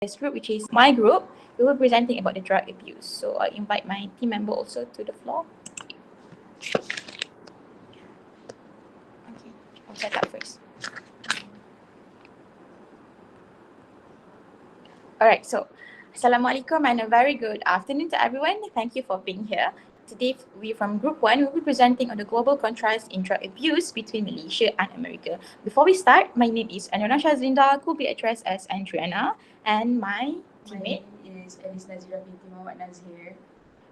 this group, which is my group, we will be presenting about the drug abuse. So I invite my team member also to the floor. Okay, I'll set up first. Alright, so Assalamualaikum and a very good afternoon to everyone. Thank you for being here. Today, we from Group 1 will be presenting on the global contrast in drug abuse between Malaysia and America. Before we start, my name is SYAZLINDA, who will be addressed as ANDRIANA, and my teammate is ALISS NAZHIRAH binti MOHAMAD NAZHER.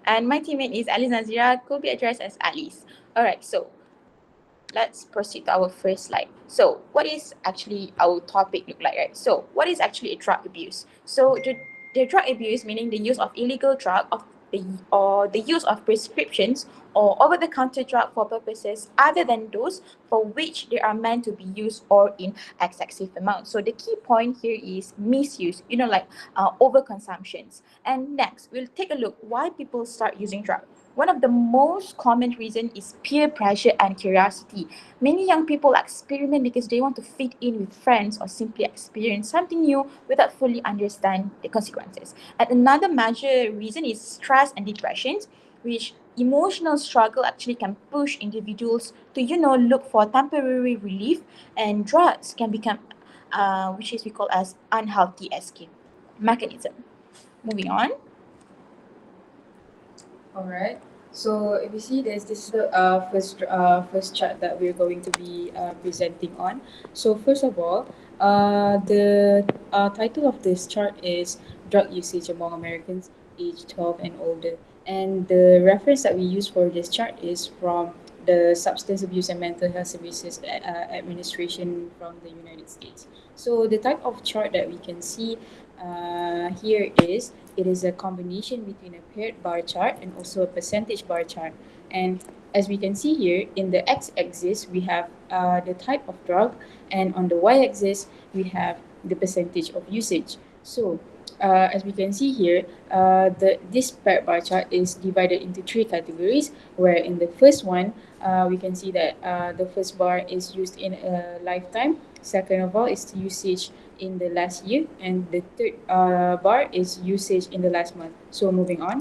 And my teammate is ALISS NAZHIRAH, who will be addressed as ALISS. Alright, so let's proceed to our first slide. So what is actually our topic look like, right? So what is actually a drug abuse? So the drug abuse meaning the use of illegal drug or the use of prescriptions or over-the-counter drug for purposes other than those for which they are meant to be used or in excessive amounts. So the key point here is misuse, like overconsumptions. And next, we'll take a look why people start using drugs. One of the most common reasons is peer pressure and curiosity. Many young people experiment because they want to fit in with friends or simply experience something new without fully understand the consequences. And another major reason is stress and depression, which emotional struggle actually can push individuals to, look for temporary relief, and drugs can become, which is we call as unhealthy escape mechanism. Moving on. Alright. So if you see this is the first chart that we're going to be presenting on. So first of all, the title of this chart is Drug Usage Among Americans Aged 12 and Older. And the reference that we use for this chart is from the Substance Abuse and Mental Health Services Administration from the United States. So the type of chart that we can see here is it is a combination between a paired bar chart and also a percentage bar chart. And as we can see here, in the x-axis we have the type of drug, and on the y-axis we have the percentage of usage. So as we can see here, this paired bar chart is divided into three categories, where in the first one, we can see that the first bar is used in a lifetime. Second of all is usage in the last year, and the third bar is usage in the last month. So moving on.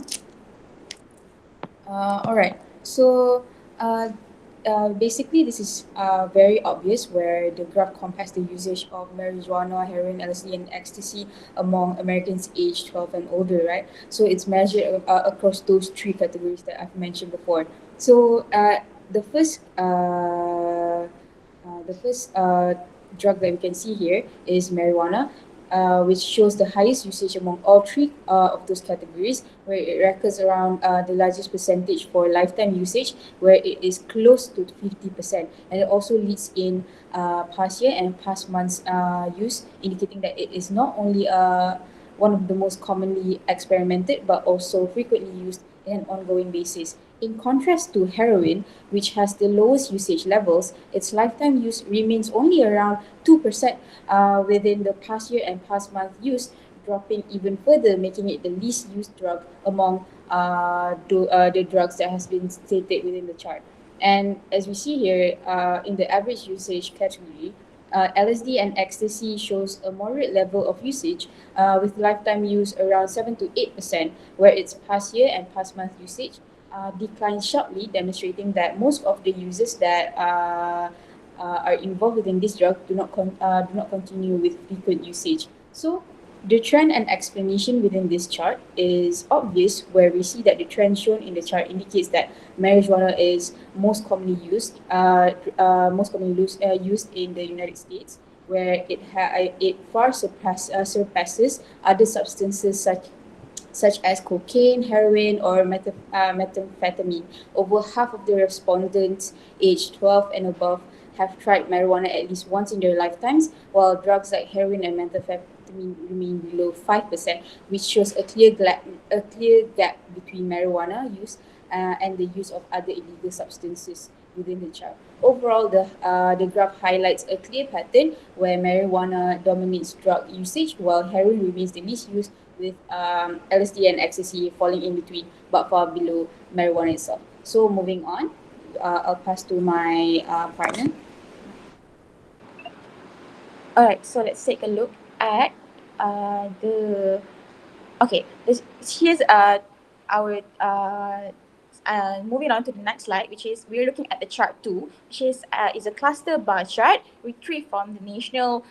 Alright, so basically this is very obvious, where the graph compares the usage of marijuana, heroin, LSD, and ecstasy among Americans aged 12 and older, right? So it's measured across those three categories that I've mentioned before. So the first drug that we can see here is marijuana, which shows the highest usage among all three of those categories, where it records around the largest percentage for lifetime usage, where it is close to 50%. And it also leads in past year and past months use, indicating that it is not only one of the most commonly experimented, but also frequently used in an ongoing basis. In contrast to heroin, which has the lowest usage levels, its lifetime use remains only around 2% within the past year and past month use, dropping even further, making it the least used drug among the drugs that has been stated within the chart. And as we see here, in the average usage category, LSD and ecstasy shows a moderate level of usage with lifetime use around 7 to 8%, where its past year and past month usage declined sharply, demonstrating that most of the users that are involved within this drug do not continue with frequent usage. So the trend and explanation within this chart is obvious, where we see that the trend shown in the chart indicates that marijuana is most commonly used in the United States, where it far surpasses other substances such as cocaine, heroin, or methamphetamine. Over half of the respondents aged 12 and above have tried marijuana at least once in their lifetimes, while drugs like heroin and methamphetamine remain below 5%, which shows a clear gap between marijuana use and the use of other illegal substances within the chart. Overall, the graph highlights a clear pattern where marijuana dominates drug usage, while heroin remains the least used, with LSD and ecstasy falling in between, but far below marijuana itself. So moving on, I'll pass to my partner. Alright, so let's take a look at Here's our moving on to the next slide, which is we're looking at the chart 2, which is a cluster bar chart retrieved from the National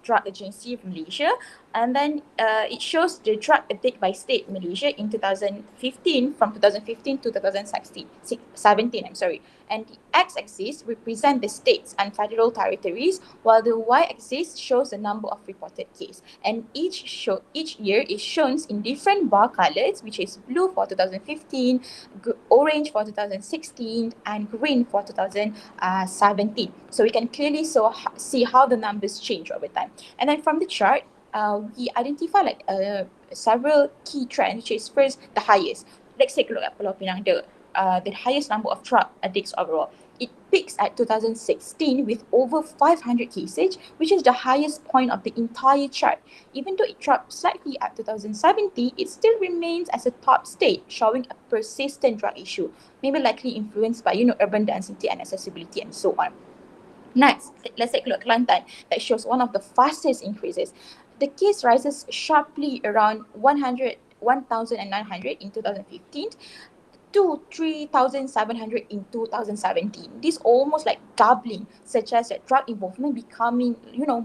Drug Agency of Malaysia, and then it shows the drug uptake by state Malaysia in 2015, from 2015 to 2017. I'm sorry. And the x-axis represent the states and federal territories, while the y-axis shows the number of reported cases. And each year is shown in different bar colors, which is blue for 2015, orange for 2016, and green for 2017. So we can clearly see how the numbers change over time. And then from the chart, we identify several key trends, which is first the highest. Let's take a look at Pulau Pinang, the highest number of drug addicts overall. It peaks at 2016 with over 500 cases, which is the highest point of the entire chart. Even though it dropped slightly at 2017, it still remains as a top state, showing a persistent drug issue, maybe likely influenced by urban density and accessibility and so on. Next, let's take a look at Kelantan, that shows one of the fastest increases. The case rises sharply around 1,900 in 2015 to 3,700 in 2017. This almost like doubling suggests that drug involvement becoming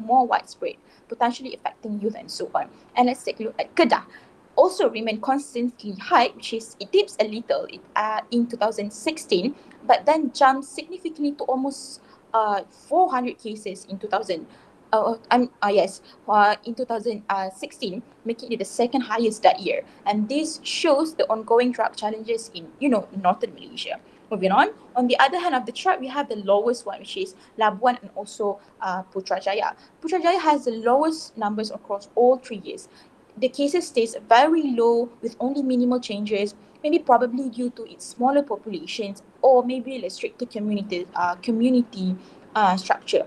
more widespread, potentially affecting youth and so on. And let's take a look at Kedah. Also remain constantly high, which is it dips a little in 2016, but then jumps significantly to almost 400 cases in 2016, making it the second highest that year. And this shows the ongoing drug challenges in northern Malaysia. Moving on the other hand of the chart, we have the lowest one, which is Labuan and also Putrajaya. Putrajaya has the lowest numbers across all 3 years. The cases stays very low with only minimal changes, maybe probably due to its smaller populations or maybe restricted community structure.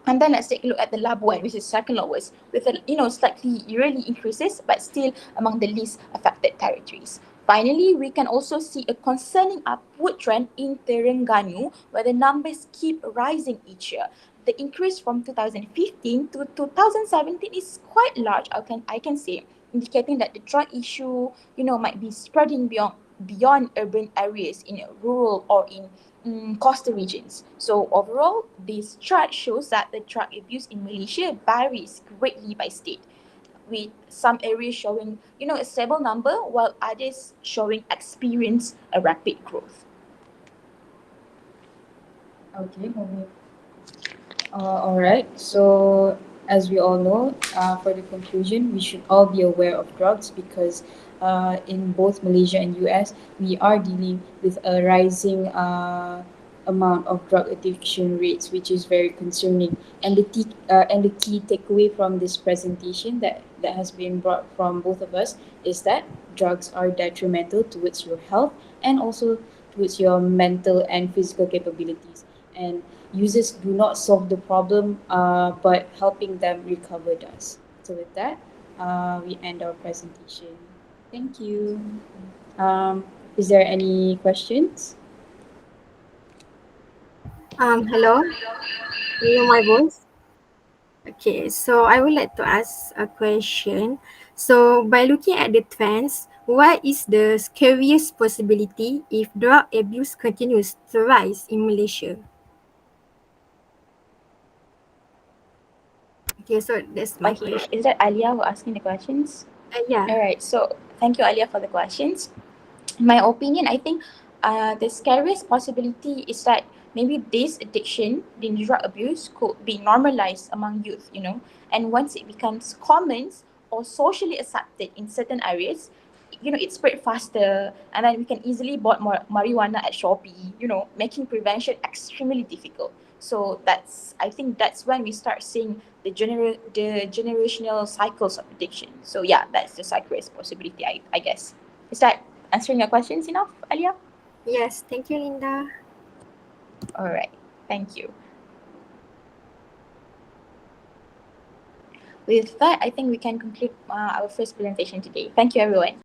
And then let's take a look at the Labuan, which is second lowest, with a slightly yearly increases, but still among the least affected territories. Finally, we can also see a concerning upward trend in Terengganu, where the numbers keep rising each year. The increase from 2015 to 2017 is quite large, I can say, indicating that the drug issue, might be spreading beyond urban areas in rural or in coastal regions. So overall, this chart shows that the drug abuse in Malaysia varies greatly by state, with some areas showing a stable number, while others showing experience a rapid growth. Okay, moving. All right. So, as we all know, for the conclusion, we should all be aware of drugs because in both Malaysia and US, we are dealing with a rising amount of drug addiction rates, which is very concerning. And the key takeaway from this presentation that has been brought from both of us is that drugs are detrimental towards your health and also towards your mental and physical capabilities. And users do not solve the problem, but helping them recover does. So with that, we end our presentation. Thank you. Is there any questions? Hello, you hear my voice? Okay, so I would like to ask a question. So by looking at the trends, what is the scariest possibility if drug abuse continues to rise in Malaysia? Okay, so that's my question. Is that Alia who asking the questions? Yeah. All right. So thank you, Alia, for the questions. In my opinion, I think the scariest possibility is that maybe this addiction, the drug abuse, could be normalized among youth, and once it becomes common or socially accepted in certain areas, it spread faster, and then we can easily buy more marijuana at Shopee, making prevention extremely difficult. So I think that's when we start seeing the generational cycles of addiction. So yeah, that's the scariest possibility, I guess. Is that answering your questions enough, Alia? Yes, thank you, Linda. All right, thank you. With that, I think we can conclude our first presentation today. Thank you, everyone.